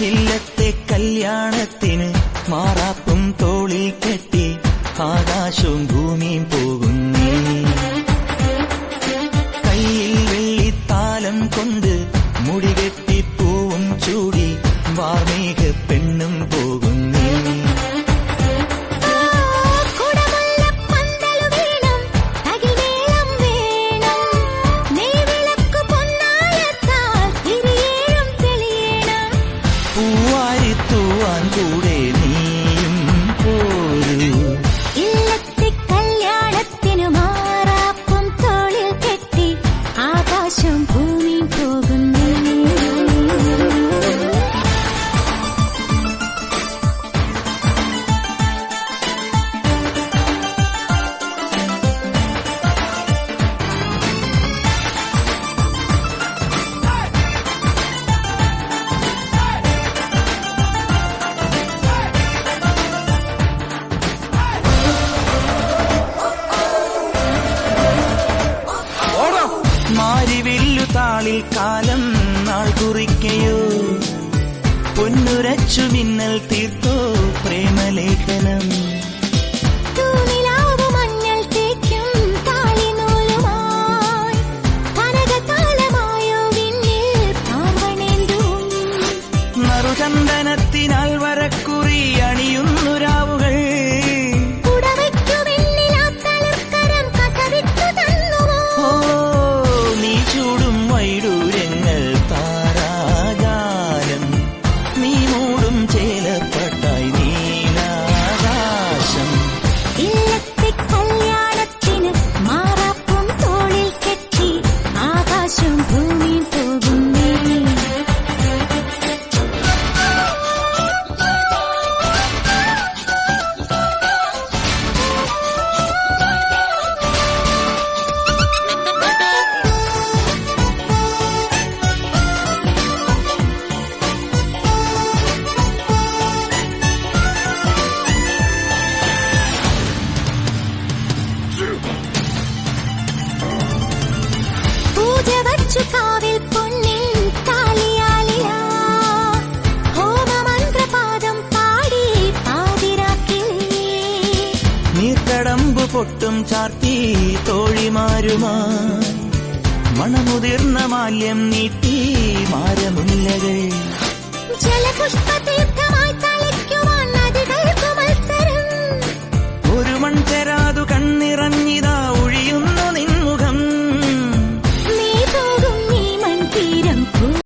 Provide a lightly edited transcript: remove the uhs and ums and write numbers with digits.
ഇല്ലത്തെ കല്യാണത്തിന് മാറാപ്പും തോളിൽ കെട്ടി ആകാശവും ഭൂമിയും പോകുന്നേ. കയ്യിൽ വെള്ളിത്താലം കൊണ്ട് മുടികെട്ടി പൂവും ചൂടി വാർമേഘ പെണ്ണും പോകുന്നേ. പൂവാരിത്തൂവാൻ കൂടെ നീയും പോരൂ. ഇല്ലത്തെ കല്യാണത്തിന് മാറാപ്പും തോളിൽ കെട്ടി ആകാശം ഭൂമി പോകുന്നു. മാരിവില്ലു താളിൽ കാലം നാൾ കുറിക്കയോ പൊന്നുരച്ചു മിന്നൽ തീർത്തോ പ്രേമലേഖനം. മഞ്ഞൾ തേക്കും താളിനൂലുമായി കനകകാലമായോ വിണ്ണിൽ പാർവണേന്തും. നറുചന്ദനത്തിനാൽ വരക്കുറി അണിയുന്നുരാവുകൾ. ചൂടും വൈഡൂര്യങ്ങൾ താരാഗാനം നീ മൂടും ചേലപ്പട്ടായി നീലാകാശം. ഇല്ലത്തെ കല്യാണത്തിന് മാറാപ്പും തോളിൽ കെട്ടി ആകാശം ഭൂമി പോകുന്നേ. പൂജ വച്ചു കാവിൽ പൊന്നിൻ കാലിയാലിയ ഹോമമന്ത്രപാദം പാടി പാതിരാക്കിലേ. നീർക്കടമ്പു പൊട്ടും ചാർത്തി തോഴിമാരുമായി മണമുതിർന്ന മാല്യം നീട്ടി മാരമുല്ലകൾ. ജലപുഷ്പതീർത്ഥ